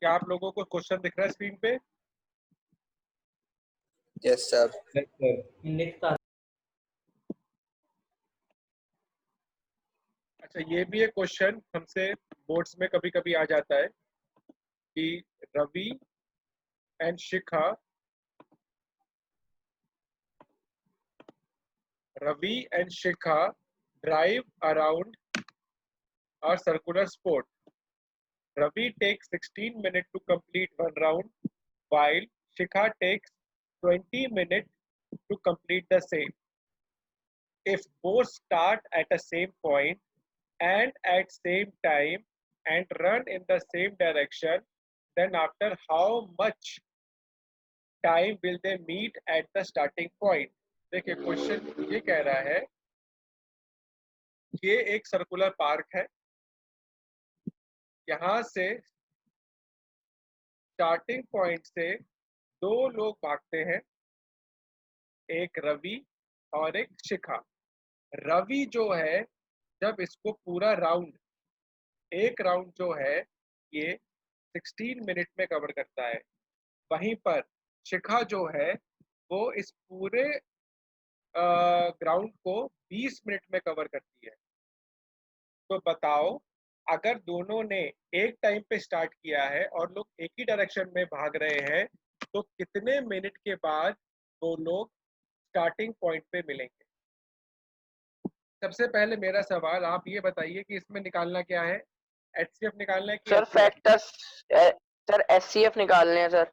क्या आप लोगों को क्वेश्चन दिख रहा है स्क्रीन पे? Yes sir. अच्छा, ये भी एक क्वेश्चन हमसे बोर्ड्स में कभी कभी आ जाता है कि Ravi and Shikha drive around a circular sport. Ravi takes 16 minutes to complete one round, while Shikha takes 20 minutes to complete the same. If both start at the same point and at same time and run in the same direction, then after how much time will they meet at the starting point? देखिए question ये कह रहा है, ये एक circular park है, यहाँ से स्टार्टिंग पॉइंट से दो लोग भागते हैं, एक रवि और एक शिखा। रवि जो है, जब इसको पूरा राउंड, एक राउंड जो है ये 16 मिनट में कवर करता है, वहीं पर शिखा जो है वो इस पूरे ग्राउंड को 20 मिनट में कवर करती है। तो बताओ, अगर दोनों ने एक टाइम पे स्टार्ट किया है और लोग एक ही डायरेक्शन में भाग रहे हैं, तो कितने मिनट के बाद वो लोग स्टार्टिंग पॉइंट पे मिलेंगे? सबसे पहले मेरा सवाल, आप ये बताइए कि इसमें निकालना क्या है? एचसीएफ निकालना है कि सर फैक्टर्स, सर एचसीएफ निकालने हैं सर।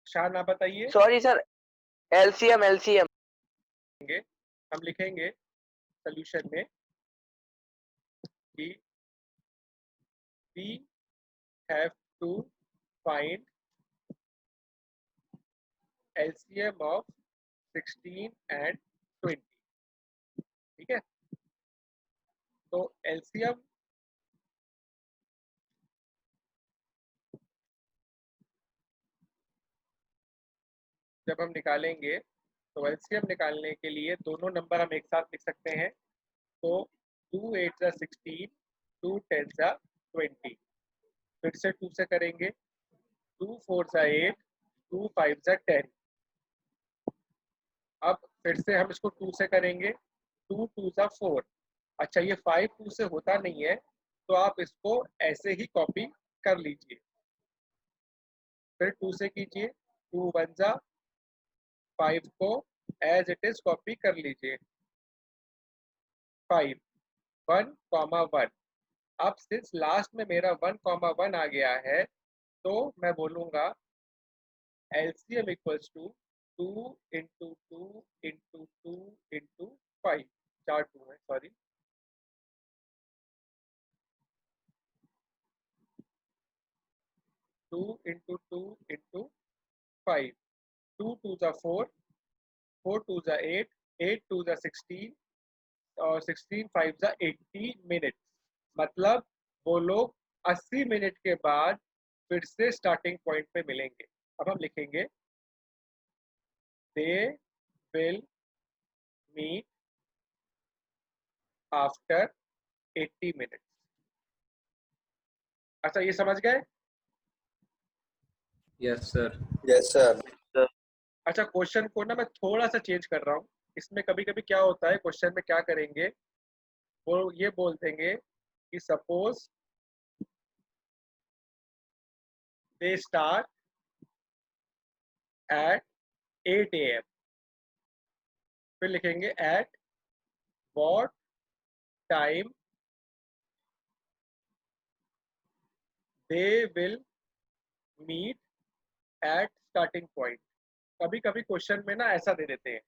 शान आप बताइए। Sorry sir, LCM LCM. हम लिखेंगे सोल्यूशन में कि we have to find LCM of 16 and 20। ठीक है, तो LCM जब हम निकालेंगे तो LCM निकालने के लिए दोनों नंबर हम एक साथ लिख सकते हैं। तो 2 8 जा 16, 2 10 जा 20। फिर से 2 से करेंगे, 2 4 जा 8, 2 5 जा 10। अब फिर से हम इसको 2 से करेंगे, 2 2 जा 4। अच्छा, ये 5 2 से होता नहीं है, तो आप इसको ऐसे ही कॉपी कर लीजिए। फिर 2 से कीजिए, 2 1 जा 5 को एज इट इज कॉपी कर लीजिए। 5 1 कॉमा 1। अब सिंस लास्ट में मेरा 1 कॉमा 1 आ गया है, तो मैं बोलूंगा LCM equals to 2 into 2 into 2 into 5। 4 2 है, सॉरी। 2 into 2 into 5। 2 2 जा 4, 4 2 जा 8, 8 2 जा 16 और 16 5 जा 80 मिनट। मतलब वो लोग 80 मिनट के बाद फिर से स्टार्टिंग पॉइंट पे मिलेंगे। अब हम लिखेंगे they will meet after 80 minute. अच्छा, ये समझ गए? Yes sir. Yes sir. अच्छा, क्वेश्चन को ना मैं थोड़ा सा चेंज कर रहा हूँ। इसमें कभी कभी क्या होता है, क्वेश्चन में क्या करेंगे, वो ये बोल देंगे कि suppose they start at 8 AM। फिर लिखेंगे at what time they will meet at starting point. कभी कभी क्वेश्चन में ना ऐसा दे देते हैं,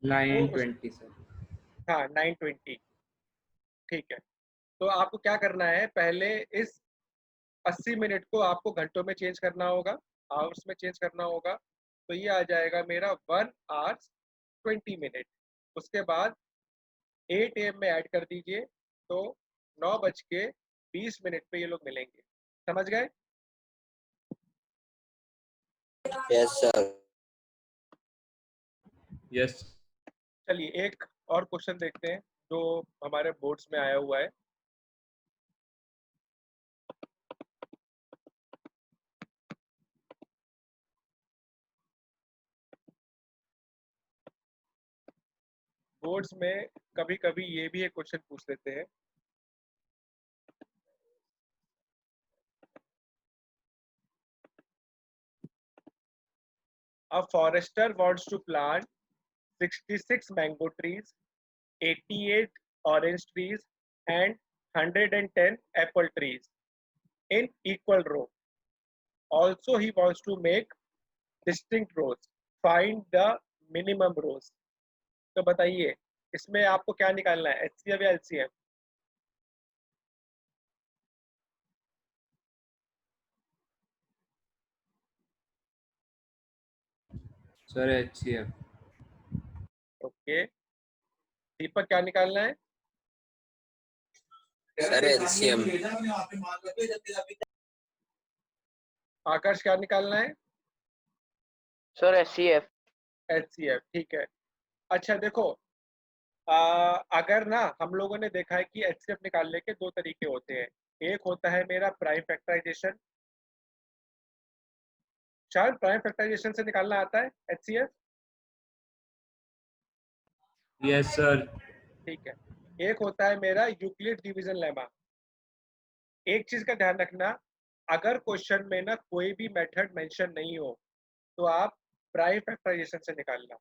9:20 सर। हाँ 9:20। ठीक है, तो आपको क्या करना है, पहले इस 80 मिनट को आपको घंटों में चेंज करना होगा, आवर्स में चेंज करना होगा। तो ये आ जाएगा मेरा 1 आवर्स 20 मिनट। उसके बाद 8 AM में ऐड कर दीजिए, तो 9:20 पे ये लोग मिलेंगे। समझ गए? Yes sir. यस। चलिए एक और क्वेश्चन देखते हैं जो हमारे बोर्ड्स में आया हुआ है। बोर्ड्स में कभी कभी ये भी एक क्वेश्चन पूछ लेते हैं। A forester wants to plant 66 mango trees, 88 orange trees, and 110 apple trees in equal row. Also, he wants to make distinct rows. Find the minimum rows. तो बताइए इसमें आपको क्या निकालना है, एचसीएफ या एलसीएम? Sir HCF। ओके, दीपक क्या निकालना है? Sir LCM. आकाश क्या निकालना है? Sir HCF. एचसीएफ, ठीक है। अच्छा देखो, अगर ना हम लोगों ने देखा है कि एचसीएफ निकालने के दो तरीके होते हैं। एक होता है मेरा प्राइम फैक्टराइजेशन। शायद प्राइम फैक्टराइजेशन से निकालना आता है एचसीएफ। Yes sir. ठीक है। एक होता है मेरा यूक्लिड डिवीजन लेमा। एक चीज का ध्यान रखना, अगर क्वेश्चन में ना कोई भी मेथड मेंशन नहीं हो तो आप प्राइम फैक्टराइजेशन से निकालना,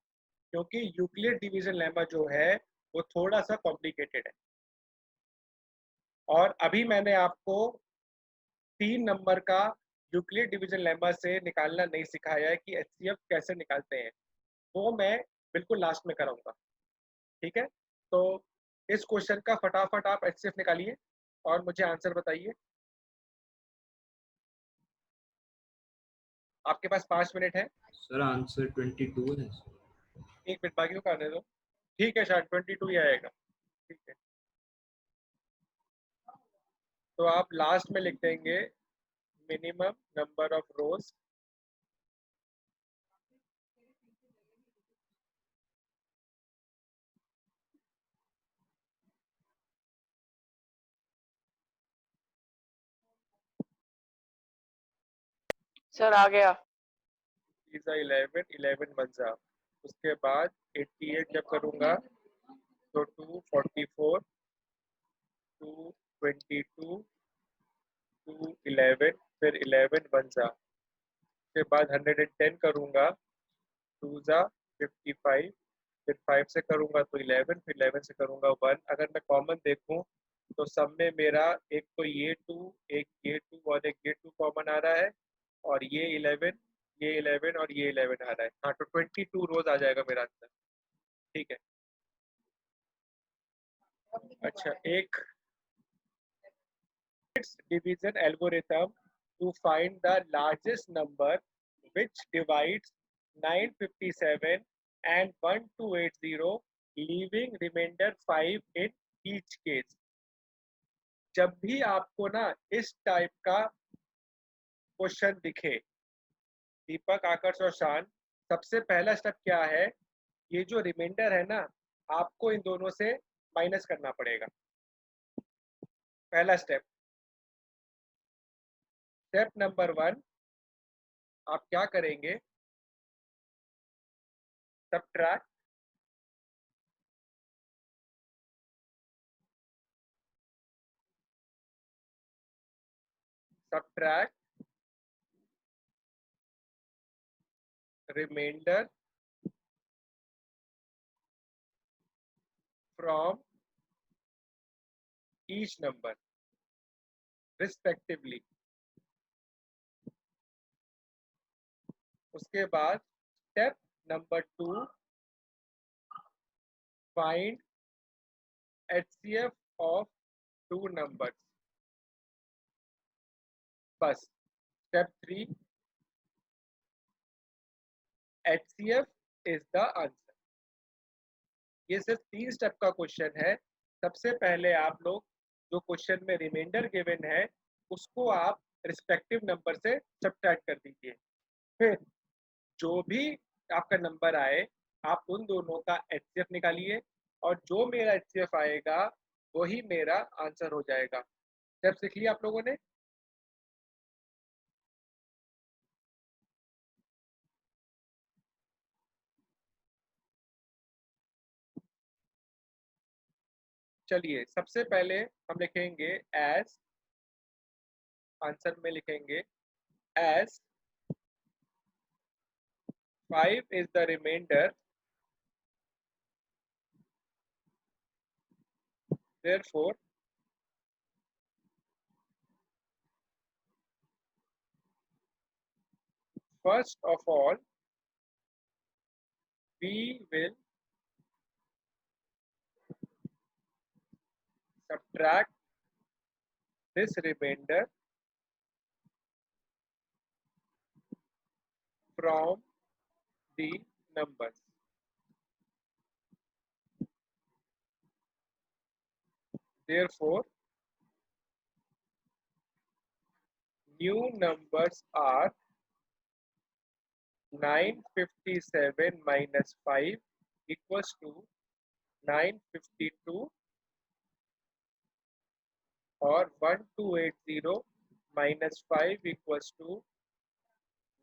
क्योंकि यूक्लिड डिवीजन लेमा जो है वो थोड़ा सा कॉम्प्लिकेटेड है। और अभी मैंने आपको 3 नंबर का यूक्लिड डिवीजन लेमा से निकालना नहीं सिखाया है कि एचसीएफ कैसे निकालते हैं, वो मैं बिल्कुल लास्ट में कराऊंगा। ठीक है, तो इस क्वेश्चन का फटाफट आप एचसीएफ निकालिए और मुझे आंसर बताइए। आपके पास 5 मिनट है। सर आंसर 22 है। 1 मिनट बाकी को करने दो। ठीक है, शायद 22 ही आएगा। ठीक है, तो आप लास्ट में लिख देंगे minimum number of rows. Sir आ गया। 11 11 बन जा। उसके बाद 88 जब करूंगा तो 244, 222, 211, फिर 11 बन जा। उसके बाद 110 करूंगा, 2 जा 55, फिर 5 से करूंगा तो 11, फिर 11 से करूंगा 1। अगर मैं कॉमन देखूं तो सब में मेरा एक तो ये 2, एक ये 2 और एक ये 2 कॉमन आ रहा है, और ये 11, ये 11 और ये 11 आ रहा है। हाँ, तो 22 रोज आ जाएगा मेरा आंसर। ठीक है। अच्छा, एक division algorithm to find the largest number which divides 957 and 1280, leaving remainder 5 in each case। जब भी आपको ना इस टाइप का क्वेश्चन दिखे, दीपक, आकर्ष और शान, सबसे पहला स्टेप क्या है? ये जो रिमाइंडर है ना, आपको इन दोनों से माइनस करना पड़ेगा। पहला स्टेप। स्टेप नंबर 1, आप क्या करेंगे? Subtract subtract remainder from each number respectively। उसके बाद step number 2, find HCF of 2 numbers। बस। Step 3, HCF is the answer। ये सिर्फ 3 स्टेप का क्वेश्चन है। सबसे पहले आप लोग जो क्वेश्चन में रिमाइंडर गिवन है उसको आप रिस्पेक्टिव नंबर से सब्ट्रैक्ट कर दीजिए। फिर जो भी आपका नंबर आए आप उन दोनों का एचसीएफ निकालिए, और जो मेरा एचसीएफ आएगा वही मेरा आंसर हो जाएगा। स्टेप सीख लिया आप लोगों ने? चलिए सबसे पहले हम लिखेंगे एज, आंसर में लिखेंगे as 5 is the remainder, therefore first of all we will subtract this remainder from the numbers. Therefore, new numbers are 957 minus 5 equals to 952 or 1280 minus 5 equals to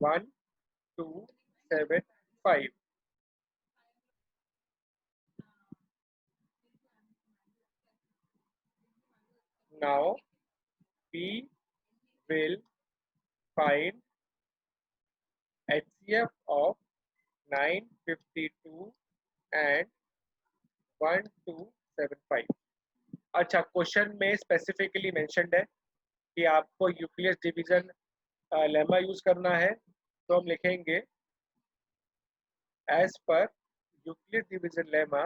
1275. Now we will find HCF of 952 and 1275. अच्छा, question में specifically mentioned है कि आपको यूक्लियस division lemma use करना है, तो हम लिखेंगे एज पर Euclid's division lemma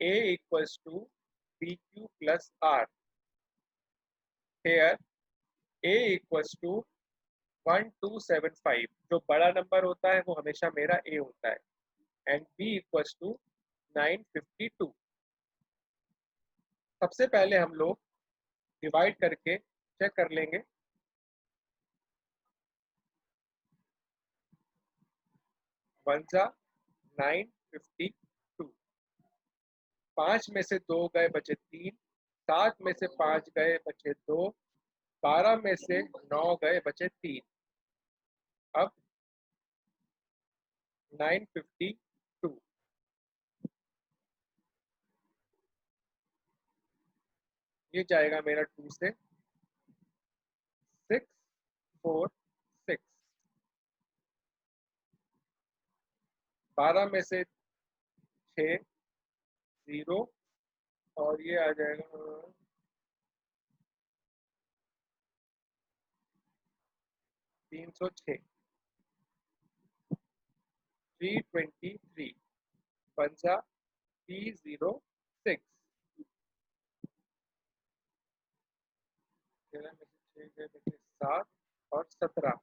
A equals to PQ plus R. Here A equals to 1275. जो बड़ा नंबर होता है वो हमेशा मेरा A होता है, एंड B equals to 952. सबसे पहले हम लोग डिवाइड करके चेक कर लेंगे। वन जा 952, 5 में से 2 गए बचे 3, 7 में से 5 गए बचे 2, 12 में से 9 गए बचे 3। अब 952 ये जाएगा मेरा 2 से 6 4 6, 12 में से 6 0 और ये आ जाएगा 306, 323, 5 306, 7 और 17।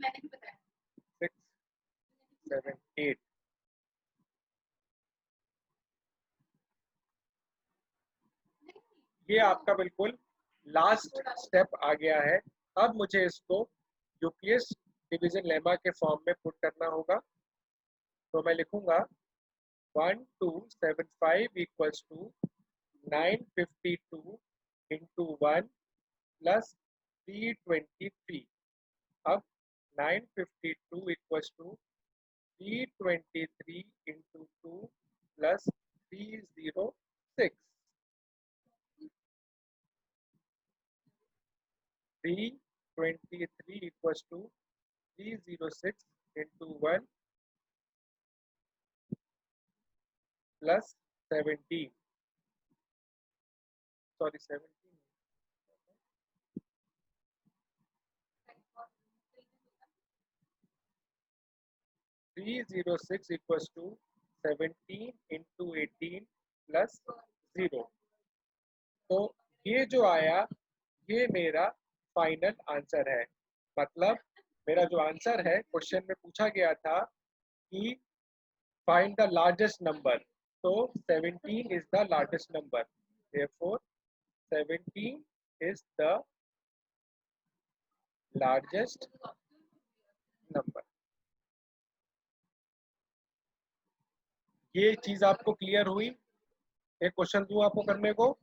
मैंने भी बताया 6 7 8, ये आपका बिल्कुल लास्ट स्टेप आ गया है। अब मुझे इसको यूक्लियस डिवीजन लेमा के फॉर्म में पुट करना होगा, तो मैं लिखूंगा 1275 इक्वल्स टू 952 इंटू 1 प्लस 323। अब 952 equals to 323 into 2 plus 306। 323 equals to 306 into 1 plus 17. Sorry, 17. 306 equals to 17 into 18 plus 0. तो ये जो आया ये मेरा फाइनल आंसर है। मतलब मेरा जो आंसर है, क्वेश्चन में पूछा गया था कि फाइंड द लार्जेस्ट नंबर, तो 17 is the largest number. Therefore 17 is the largest number. ये चीज आपको क्लियर हुई? एक क्वेश्चन दूं आपको करने को,